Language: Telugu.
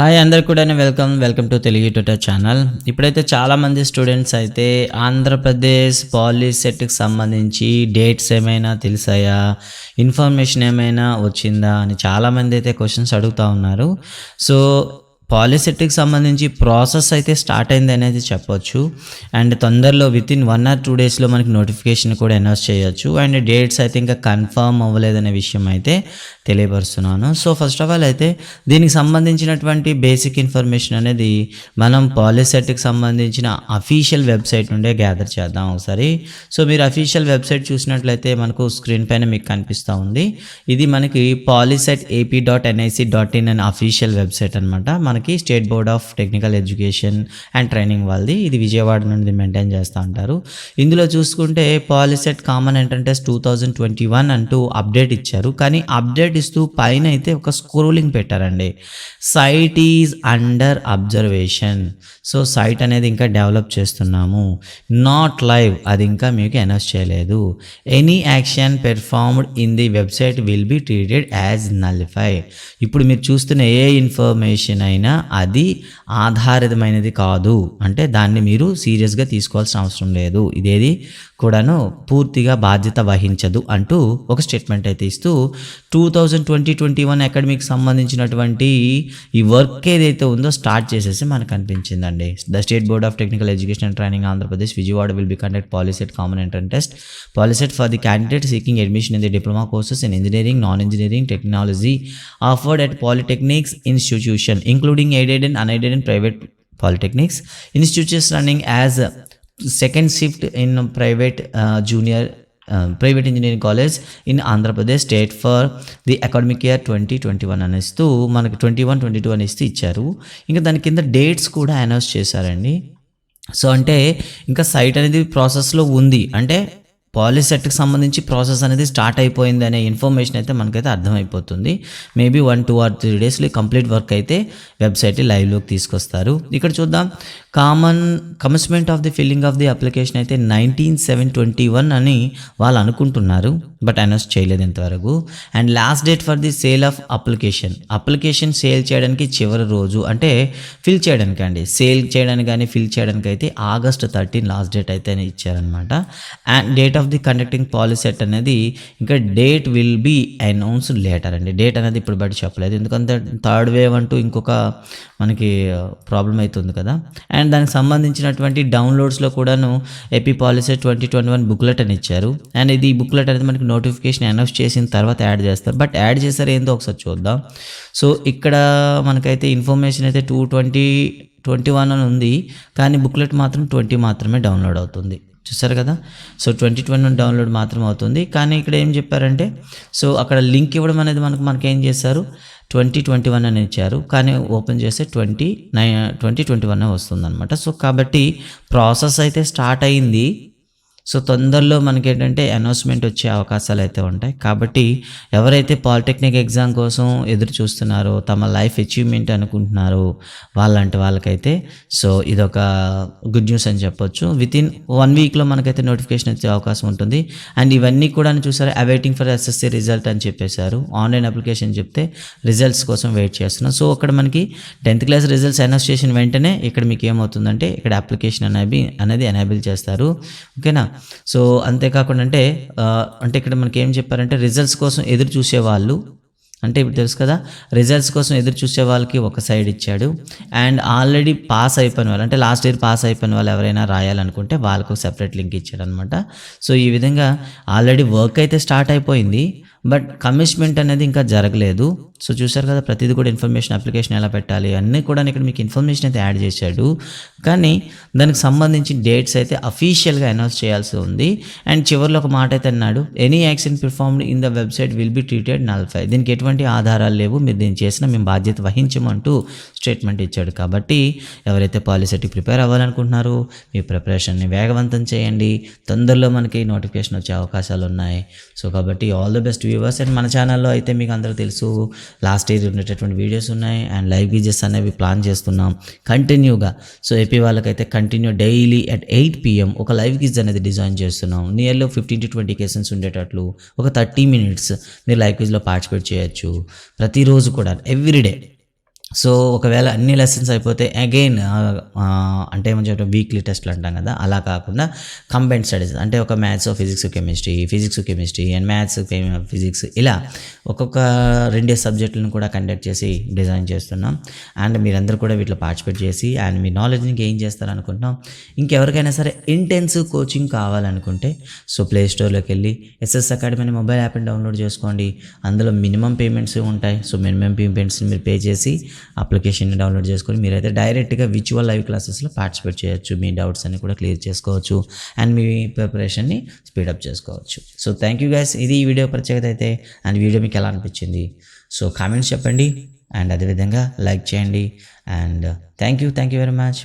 హాయ్ అందరికి కూడా welcome to Telugu tutor channel. ఇప్పుడైతే చాలామంది స్టూడెంట్స్ అయితే ఆంధ్రప్రదేశ్ పాలిసెట్కి సంబంధించి డేట్స్ ఏమైనా తెలిసాయా, ఇన్ఫర్మేషన్ ఏమైనా వచ్చిందా అని చాలామంది అయితే క్వశ్చన్స్ అడుగుతూ ఉన్నారు. సో పాలిసెట్కి సంబంధించి ప్రాసెస్ అయితే స్టార్ట్ అయింది అనేది చెప్పొచ్చు. అండ్ తొందరలో వితిన్ 1 or 2 డేస్లో మనకి నోటిఫికేషన్ కూడా అనౌన్స్ చేయొచ్చు. అండ్ డేట్స్ అయితే ఇంకా కన్ఫర్మ్ అవ్వలేదనే విషయం అయితే తెలియపరుస్తున్నాను. సో ఫస్ట్ ఆఫ్ ఆల్ అయితే దీనికి సంబంధించినటువంటి బేసిక్ ఇన్ఫర్మేషన్ అనేది మనం పాలిసెట్కి సంబంధించిన అఫీషియల్ వెబ్సైట్ నుండే గ్యాదర్ చేద్దాం ఒకసారి. సో మీరు అఫీషియల్ వెబ్సైట్ చూసినట్లయితే మనకు స్క్రీన్ పైన మీకు కనిపిస్తూ ఉంది. ఇది మనకి polyset.ap.nic.in అనే అఫీషియల్ వెబ్సైట్ అనమాట. మనకి state board of technical education and training వాళ్ళది. ఇది విజయవాడ నుండి మెయింటైన్ చేస్తూ ఉంటారు. ఇందులో చూసుకుంటే పాలిసెట్ కామన్ ఎంట్రన్స్ టెస్ట్ 2021 అంటూ అప్డేట్ ఇచ్చారు. కానీ అప్డేట్ ఇస్తూ పైన అయితే ఒక స్క్రోలింగ్ పెట్టారండి. Site is under observation. So site అనేది ఇంకా డెవలప్ చేస్తున్నాము. నాట్ లైవ్, అది ఇంకా మీకు అనౌన్స్ చేయలేదు. Any action performed in the website will be treated as nullify. ఇప్పుడు మీరు చూస్తున్న ఏ ఇన్ఫర్మేషన్ అయినా అది ఆధారితమైనది కాదు, అంటే దాన్ని మీరు సీరియస్గా తీసుకోవాల్సిన అవసరం లేదు. ఇదేది కూడాను పూర్తిగా బాధ్యత వహించదు అంటూ ఒక స్టేట్మెంట్ అయితే ఇస్తూ 2020-21 అకాడమిక్ సంబంధించినటువంటి ఈ వర్క్ ఏదైతే ఉందో స్టార్ట్ చేసేసి మనకు అనిపించిందండి. The state board of technical education and training Andhra Pradesh Vijayawada will be conduct POLYCET common entrance test POLYCET for the candidate seeking admission in the diploma courses in engineering, non engineering, technology offered at polytechnics institution including aided and unaided and private polytechnics institutions running as second shift in private junior private engineering college in Andhra Pradesh state for the academic year 2021 అనేస్తూ మనకి 21-22 అనేసి ఇచ్చారు. ఇంకా దాని కింద డేట్స్ కూడా అనౌన్స్ చేశారండి. సో అంటే ఇంకా సైట్ అనేది ప్రాసెస్లో ఉంది, అంటే పాలిసెట్కి సంబంధించి ప్రాసెస్ అనేది స్టార్ట్ అయిపోయింది అనే ఇన్ఫర్మేషన్ అయితే మనకైతే అర్థమైపోతుంది. మేబీ 1, 2 or 3 డేస్లో కంప్లీట్ వర్క్ అయితే వెబ్సైట్ లైవ్లోకి తీసుకొస్తారు. ఇక్కడ చూద్దాం. Commitment of the filling of the application అయితే 19/7/21 అని వాళ్ళు అనుకుంటున్నారు, బట్ అనౌన్స్ చేయలేదు ఇంతవరకు. And last date for the sale of application sale చేయడానికి చివరి రోజు, అంటే ఫిల్ చేయడానికి అండి, సేల్ చేయడానికి కానీ ఫిల్ చేయడానికి అయితే August 13 లాస్ట్ డేట్ అయితే ఇచ్చారనమాట. And date of the conducting Polycet అనేది ఇంకా date will be announced later అండి. డేట్ అనేది ఇప్పుడు బట్టి చెప్పలేదు, ఎందుకంటే థర్డ్ వేవ్ అంటూ ఇంకొక మనకి ప్రాబ్లం అవుతుంది కదా. అండ్ దానికి సంబంధించినటువంటి డౌన్లోడ్స్లో కూడాను ఏపీ పాలిసెట్ 2021 బుక్లెట్ అని ఇచ్చారు. అండ్ ఇది బుక్లెట్ అనేది మనకి నోటిఫికేషన్ అనౌన్స్ చేసిన తర్వాత యాడ్ చేస్తారు, బట్ యాడ్ చేస్తారు ఏందో ఒకసారి చూద్దాం. సో ఇక్కడ మనకైతే ఇన్ఫర్మేషన్ అయితే 2021 అని ఉంది, కానీ బుక్లెట్ మాత్రం 20 మాత్రమే డౌన్లోడ్ అవుతుంది. చూసారు కదా. సో 2021 డౌన్లోడ్ మాత్రం అవుతుంది, కానీ ఇక్కడ ఏం చెప్పారంటే, సో అక్కడ లింక్ ఇవ్వడం అనేది మనకేం చేశారు, 2021 అని ఇచ్చారు, కానీ ఓపెన్ చేస్తే 2021 వస్తుంది అనమాట. సో కాబట్టి ప్రాసెస్ అయితే స్టార్ట్ అయింది. సో తొందరలో మనకి ఏంటంటే అనౌన్స్మెంట్ వచ్చే అవకాశాలు అయితే ఉంటాయి. కాబట్టి ఎవరైతే పాలిటెక్నిక్ ఎగ్జామ్ కోసం ఎదురు చూస్తున్నారో, తమ లైఫ్ అచీవ్మెంట్ అనుకుంటున్నారో వాళ్ళకైతే సో ఇదొక గుడ్ న్యూస్ అని చెప్పొచ్చు. వితిన్ 1 వీక్లో మనకైతే నోటిఫికేషన్ వచ్చే అవకాశం ఉంటుంది. అండ్ ఇవన్నీ కూడా చూసారు, అవైటింగ్ ఫర్ ఎస్ఎస్సి రిజల్ట్ అని చెప్పేశారు. ఆన్లైన్ అప్లికేషన్ చెప్తే రిజల్ట్స్ కోసం వెయిట్ చేస్తున్నాం. సో అక్కడ మనకి 10th క్లాస్ రిజల్ట్స్ అనౌన్స్ చేసిన వెంటనే ఇక్కడ మీకు ఏమవుతుందంటే ఇక్కడ అప్లికేషన్ అనేది ఎనేబుల్ చేస్తారు. ఓకేనా. సో అంతేకాకుండా అంటే ఇక్కడ మనకి ఏం చెప్పారంటే, రిజల్ట్స్ కోసం ఎదురు చూసేవాళ్ళు, అంటే ఇప్పుడు తెలుసు కదా, రిజల్ట్స్ కోసం ఎదురు చూసే వాళ్ళకి ఒక సైడ్ ఇచ్చాడు. అండ్ ఆల్రెడీ పాస్ అయిపోయిన వాళ్ళు, అంటే లాస్ట్ ఇయర్ పాస్ అయిపోయిన వాళ్ళు ఎవరైనా రాయాలనుకుంటే వాళ్ళకు సెపరేట్ లింక్ ఇచ్చాడు అనమాట. సో ఈ విధంగా ఆల్రెడీ వర్క్ అయితే స్టార్ట్ అయిపోయింది, బట్ కమిట్మెంట్ అనేది ఇంకా జరగలేదు. సో చూసారు కదా, ప్రతిదీ కూడా ఇన్ఫర్మేషన్, అప్లికేషన్ ఎలా పెట్టాలి అన్నీ కూడా ఇక్కడ మీకు ఇన్ఫర్మేషన్ అయితే యాడ్ చేశాడు. కానీ దానికి సంబంధించి డేట్స్ అయితే అఫీషియల్గా అనౌన్స్ చేయాల్సి ఉంది. అండ్ చివరిలో ఒక మాట అయితే అన్నాడు, any action performed in the website will be treated nullify. దీనికి ఎటువంటి ఆధారాలు లేవు, మీరు దీన్ని చేసినా మేము బాధ్యత వహించమంటూ స్టేట్మెంట్ ఇచ్చాడు. కాబట్టి ఎవరైతే పాలిసెట్కి ప్రిపేర్ అవ్వాలనుకుంటున్నారో మీ ప్రిపరేషన్ని వేగవంతం చేయండి. తొందరలో మనకి నోటిఫికేషన్ వచ్చే అవకాశాలు ఉన్నాయి. సో కాబట్టి all the best viewers. And మన ఛానల్లో అయితే మీకు అందరూ తెలుసు, లాస్ట్ ఇయర్ ఉండేటటువంటి వీడియోస్ ఉన్నాయి అండ్ లైవ్ వీడియోస్ అనేవి ప్లాన్ చేస్తున్నాం కంటిన్యూగా. సో ఏపీ వాళ్ళకైతే కంటిన్యూ డైలీ at 8 PM ఒక లైవ్ క్విజ్ అనేది డిజైన్ చేస్తున్నాం. నియర్లీ 15 to 20 క్వశ్చన్స్ ఉండేటట్లు ఒక 30 minutes మీరు లైవ్ క్విజ్లో పార్టిసిపేట్ చేయొచ్చు. ప్రతిరోజు కూడా ఎవ్రీడే సో ఒకవేళ అన్ని లెసన్స్ అయిపోతే అగైన్ అంటే ఏమని చెప్తాం వీక్లీ టెస్ట్లు అంటాం కదా, అలా కాకుండా కంబైన్డ్ స్టడీస్ అంటే ఒక maths physics chemistry and maths physics ఇలా ఒక్కొక్క 2 సబ్జెక్టులను కూడా కండక్ట్ చేసి డిజైన్ చేస్తున్నాం. అండ్ మీరందరూ కూడా వీటిలో పార్టిసిపేట్ చేసి అండ్ మీ నాలెడ్జ్ని గెయిన్ చేస్తారనుకుంటున్నాం. ఇంకెవరికైనా సరే ఇంటెన్సివ్ కోచింగ్ కావాలనుకుంటే సో ప్లే స్టోర్లోకి వెళ్ళి ఎస్ఎస్ అకాడమీ అనే మొబైల్ యాప్ని డౌన్లోడ్ చేసుకోండి. అందులో మినిమం పేమెంట్స్ ఉంటాయి. సో మినిమం పేమెంట్స్ని మీరు పే చేసి అప్లికేషన్ని డౌన్లోడ్ చేసుకొని మీరైతే డైరెక్ట్గా విచువల్ లైవ్ క్లాసెస్లో పార్టిసిపేట్ చేయొచ్చు. మీ డౌట్స్ అన్ని కూడా క్లియర్ చేసుకోవచ్చు అండ్ మీ ప్రిపరేషన్ని స్పీడప్ చేసుకోవచ్చు. సో థ్యాంక్ యూ గైస్, ఇది ఈ వీడియో ప్రత్యేకత అయితే. అండ్ వీడియో మీకు ఎలా అనిపించింది సో కామెంట్స్ చెప్పండి అండ్ అదేవిధంగా లైక్ చేయండి. And thank you very much.